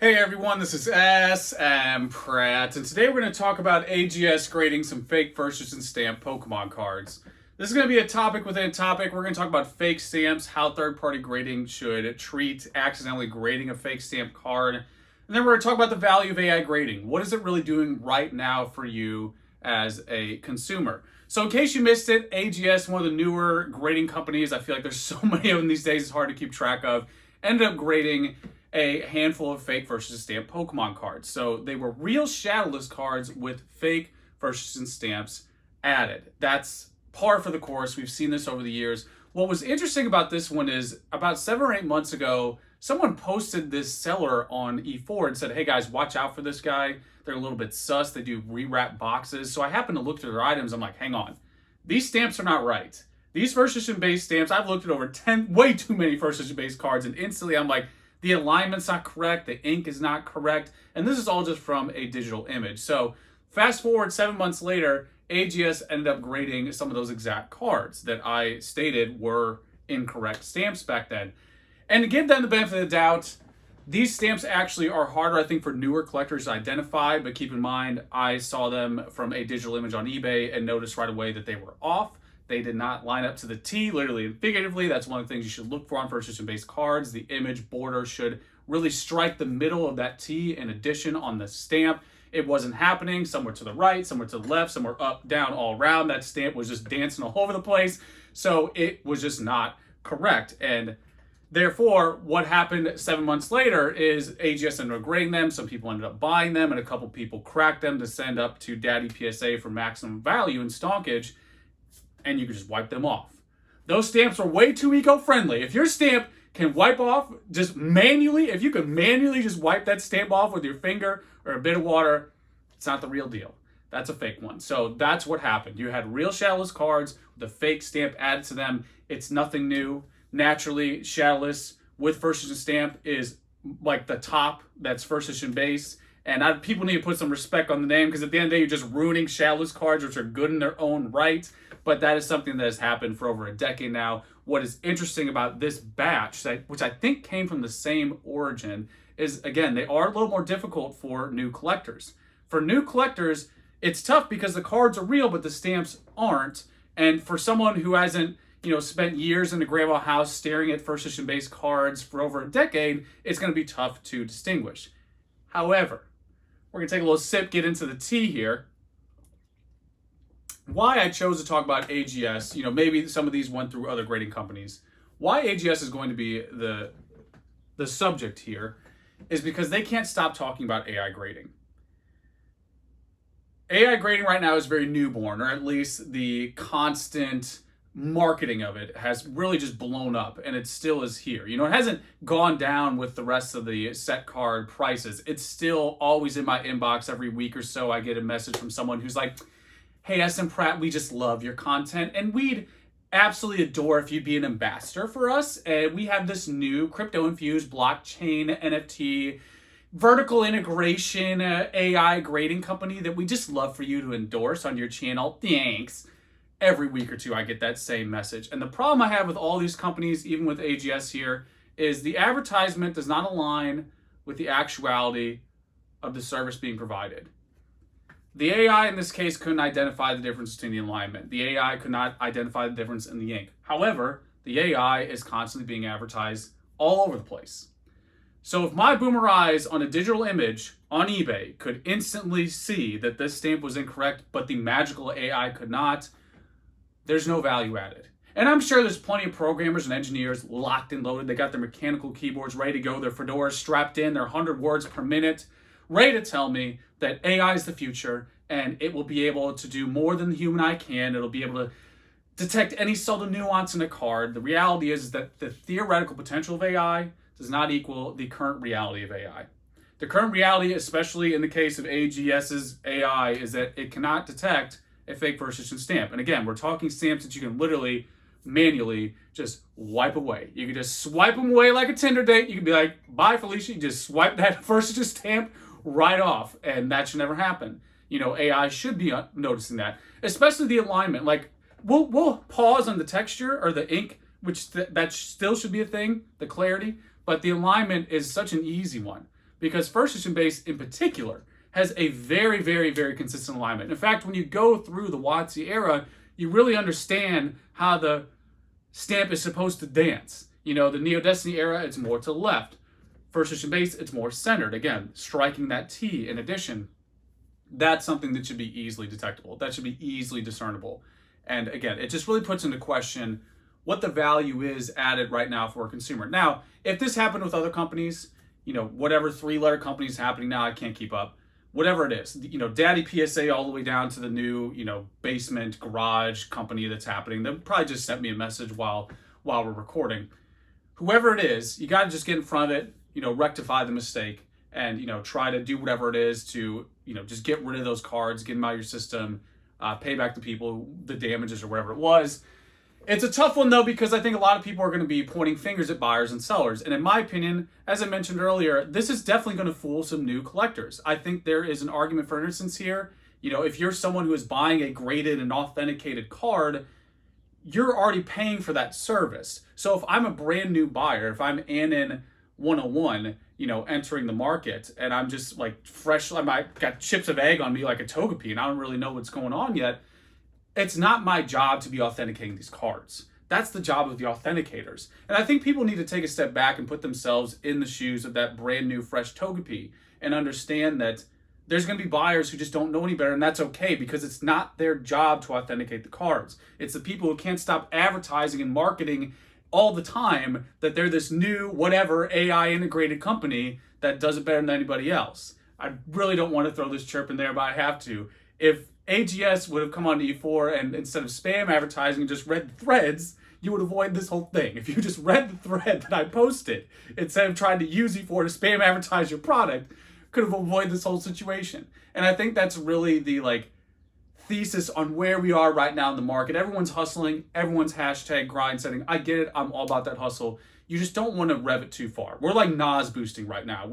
Hey everyone, this is smpratte, and today we're going to talk about AGS grading some fake versus and stamp Pokemon cards. This is going to be a topic within a topic. We're going to talk about fake stamps, how third-party grading should treat accidentally grading a fake stamp card, and then we're going to talk about the value of AI grading. What is it really doing right now for you as a consumer? So in case you missed it, AGS, one of the newer grading companies, I feel like there's so many of them these days, it's hard to keep track of, ended up grading a handful of fake versus stamp Pokemon cards. So they were real shadowless cards with fake versus and stamps added. That's par for the course. We've seen this over the years. What was interesting about this one is about 7 or 8 months ago, someone posted this seller on E4 and said, hey guys, watch out for this guy. They're a little bit sus. They do rewrap boxes. So I happened to look through their items. I'm like, hang on. These stamps are not right. These first edition base stamps, I've looked at over 10, way too many first edition base cards, and instantly I'm like, the alignment's not correct, the ink is not correct, and this is all just from a digital image. So fast forward 7 months later, AGS ended up grading some of those exact cards that I stated were incorrect stamps back then. And to give them the benefit of the doubt, these stamps actually are harder, I think, for newer collectors to identify, but keep in mind, I saw them from a digital image on eBay and noticed right away that they were off. They did not line up to the T, literally and figuratively. That's one of the things you should look for on first edition base cards. The image border should really strike the middle of that T in addition on the stamp. It wasn't happening. Somewhere to the right, somewhere to the left, somewhere up, down, all around. That stamp was just dancing all over the place. So it was just not correct. And therefore, what happened 7 months later is AGS ended up grading them. Some people ended up buying them, and a couple people cracked them to send up to Daddy PSA for maximum value and stonkage. And you can just wipe them off. Those stamps are way too eco-friendly. If your stamp can wipe off just manually, if you can manually just wipe that stamp off with your finger or a bit of water, it's not the real deal. That's a fake one. So that's what happened. You had real shadowless cards with a fake stamp added to them. It's nothing new. Naturally, shadowless with first edition stamp is like the top. That's first edition base. And people need to put some respect on the name, because at the end of the day, you're just ruining shadowless cards, which are good in their own right. But that is something that has happened for over a decade now. What is interesting about this batch, which I think came from the same origin, is, again, they are a little more difficult for new collectors. For new collectors, it's tough because the cards are real, but the stamps aren't. And for someone who hasn't, spent years in the grandma house staring at first edition base cards for over a decade, it's going to be tough to distinguish. However, we're going to take a little sip, get into the tea here. Why I chose to talk about AGS, maybe some of these went through other grading companies. Why AGS is going to be the subject here is because they can't stop talking about AI grading. AI grading right now is very newborn, or at least the constant marketing of it has really just blown up, and it still is here. It hasn't gone down with the rest of the set card prices. It's still always in my inbox. Every week or so I get a message from someone who's like, hey, smpratte, we just love your content, and we'd absolutely adore if you'd be an ambassador for us. And we have this new crypto-infused blockchain NFT vertical integration AI grading company that we just love for you to endorse on your channel. Thanks. Every week or two, I get that same message. And the problem I have with all these companies, even with AGS here, is the advertisement does not align with the actuality of the service being provided. The AI in this case couldn't identify the difference between the alignment. The AI could not identify the difference in the ink. However, the AI is constantly being advertised all over the place. So if my boomer eyes on a digital image on eBay could instantly see that this stamp was incorrect, but the magical AI could not, there's no value added. And I'm sure there's plenty of programmers and engineers locked and loaded. They got their mechanical keyboards ready to go, their fedoras strapped in, their 100 words per minute, ready to tell me that AI is the future and it will be able to do more than the human eye can. It'll be able to detect any subtle nuance in a card. The reality is that the theoretical potential of AI does not equal the current reality of AI. The current reality, especially in the case of AGS's AI, is that it cannot detect a fake first edition stamp. And again, we're talking stamps that you can literally manually just wipe away. You can just swipe them away like a Tinder date. You can be like, bye Felicia, you just swipe that first edition stamp right off, and that should never happen. AI should be noticing that, especially the alignment. Like, we'll pause on the texture or the ink, which that still should be a thing, the clarity, but the alignment is such an easy one. because first edition base in particular has a very, very, very consistent alignment. In fact, when you go through the WotC era, you really understand how the stamp is supposed to dance. The Neo Destiny era, it's more to the left. First edition base, it's more centered. Again, striking that T in addition. That's something that should be easily detectable. That should be easily discernible. And again, it just really puts into question what the value is added right now for a consumer. Now, if this happened with other companies, whatever 3-letter company is happening now, I can't keep up. Whatever it is, Daddy PSA all the way down to the new, basement garage company that's happening. They'll probably just sent me a message while we're recording. Whoever it is, you got to just get in front of it, rectify the mistake, and try to do whatever it is to just get rid of those cards, get them out of your system, pay back the people the damages or whatever it was. It's a tough one though, because I think a lot of people are going to be pointing fingers at buyers and sellers. And in my opinion, as I mentioned earlier, this is definitely going to fool some new collectors. I think there is an argument for innocence here. If you're someone who is buying a graded and authenticated card, you're already paying for that service. So if I'm a brand new buyer, if I'm Annan 101, entering the market, and I'm just like fresh, I might got chips of egg on me like a Togepi, and I don't really know what's going on yet. It's not my job to be authenticating these cards. That's the job of the authenticators. And I think people need to take a step back and put themselves in the shoes of that brand new fresh Togepi and understand that there's going to be buyers who just don't know any better, and that's okay, because it's not their job to authenticate the cards. It's the people who can't stop advertising and marketing all the time that they're this new whatever AI integrated company that does it better than anybody else. I really don't want to throw this chirp in there, but I have to. If AGS would have come on to E4 and instead of spam advertising just read the threads, you would avoid this whole thing. If you just read the thread that I posted instead of trying to use E4 to spam advertise your product, could have avoided this whole situation. And I think that's really the thesis on where we are right now in the market. Everyone's hustling, everyone's hashtag grind setting. I get it, I'm all about that hustle. You just don't want to rev it too far. We're like Nas boosting right now.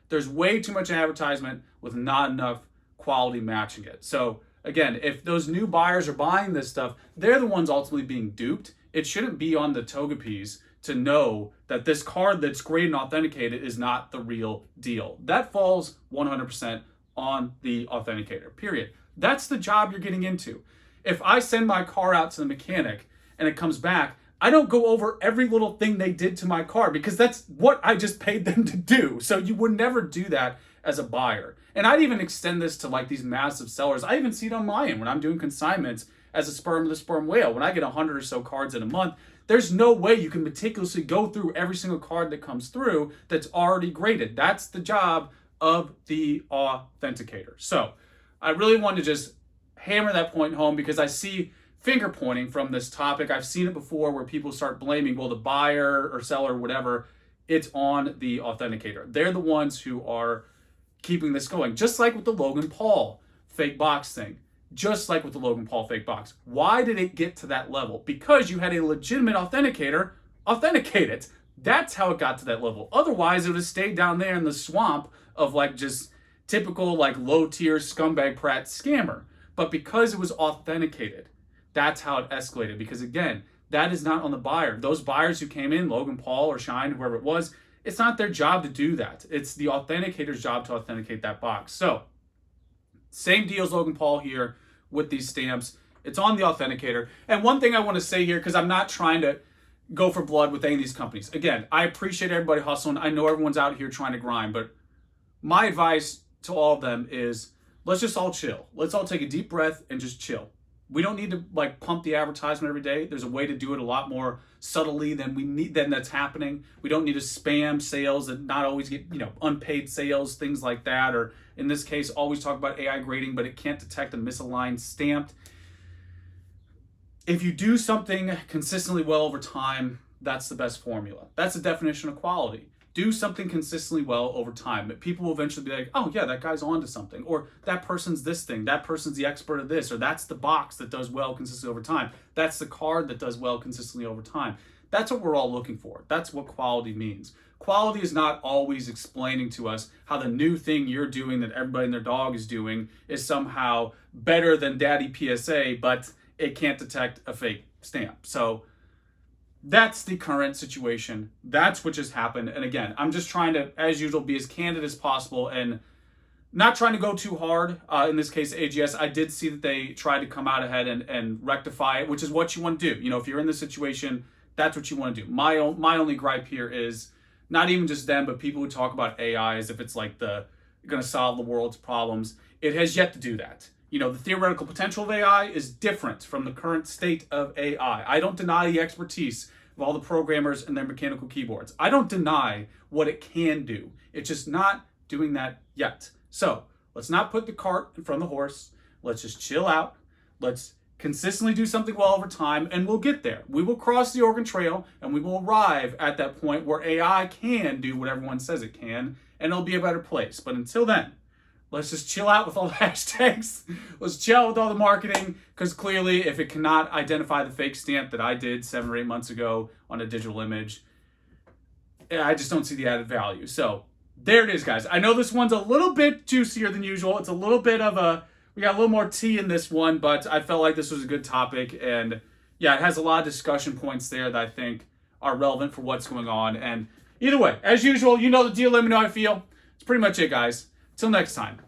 There's way too much advertisement with not enough quality matching it. So again, if those new buyers are buying this stuff, they're the ones ultimately being duped. It shouldn't be on the Togepis to know that this card that's graded and authenticated is not the real deal. That falls 100% on the authenticator, period. That's the job you're getting into. If I send my car out to the mechanic and it comes back, I don't go over every little thing they did to my car, because that's what I just paid them to do. So you would never do that as a buyer. And I'd even extend this to these massive sellers. I even see it on my end when I'm doing consignments as a sperm of the sperm whale. When I get 100 or so cards in a month, there's no way you can meticulously go through every single card that comes through that's already graded. That's the job of the authenticator. So I really wanted to just hammer that point home, because I see finger pointing from this topic. I've seen it before where people start blaming, the buyer or seller or whatever. It's on the authenticator. They're the ones who are keeping this going. Just like with the Logan Paul fake box thing. Just like with the Logan Paul fake box. Why did it get to that level? Because you had a legitimate authenticator authenticate it. That's how it got to that level. Otherwise, it would have stayed down there in the swamp of just typical low tier scumbag prat scammer. But because it was authenticated, that's how it escalated. Because again, that is not on the buyer. Those buyers who came in, Logan Paul or Shine, whoever it was, it's not their job to do that. It's the authenticator's job to authenticate that box. So, same deal as Logan Paul here with these stamps. It's on the authenticator. And one thing I want to say here, because I'm not trying to go for blood with any of these companies. Again, I appreciate everybody hustling. I know everyone's out here trying to grind, but my advice to all of them is let's just all chill. Let's all take a deep breath and just chill. We don't need to pump the advertisement every day. There's a way to do it a lot more subtly than that's happening. We don't need to spam sales that not always get, unpaid sales, things like that. Or in this case, always talk about AI grading, but it can't detect a misaligned stamp. If you do something consistently well over time, that's the best formula. That's the definition of quality. Do something consistently well over time. People will eventually be like, oh yeah, that guy's onto something. Or that person's this thing. That person's the expert of this. Or that's the box that does well consistently over time. That's the card that does well consistently over time. That's what we're all looking for. That's what quality means. Quality is not always explaining to us how the new thing you're doing that everybody and their dog is doing is somehow better than Daddy PSA, but it can't detect a fake stamp. So That's the current situation. That's what just happened. And again, I'm just trying to, as usual, be as candid as possible and not trying to go too hard. In this case, AGS, I did see that they tried to come out ahead and rectify it, which is what you want to do. You know, if you're in this situation, that's what you want to do. My only gripe here is not even just them, but people who talk about AI as if it's like going to solve the world's problems. It has yet to do that. You know, the theoretical potential of AI is different from the current state of AI. I don't deny the expertise of all the programmers and their mechanical keyboards. I don't deny what it can do. It's just not doing that yet. So let's not put the cart in front of the horse. Let's just chill out. Let's consistently do something well over time, and we'll get there. We will cross the Oregon Trail, and we will arrive at that point where AI can do what everyone says it can, and it'll be a better place. But until then, let's just chill out with all the hashtags. Let's chill out with all the marketing, because clearly if it cannot identify the fake stamp that I did 7 or 8 months ago on a digital image, I just don't see the added value. So there it is, guys. I know this one's a little bit juicier than usual. It's a little bit of we got a little more tea in this one, but I felt like this was a good topic. And yeah, it has a lot of discussion points there that I think are relevant for what's going on. And either way, as usual, you know the deal. Let me know how I feel. It's pretty much it, guys. Till next time.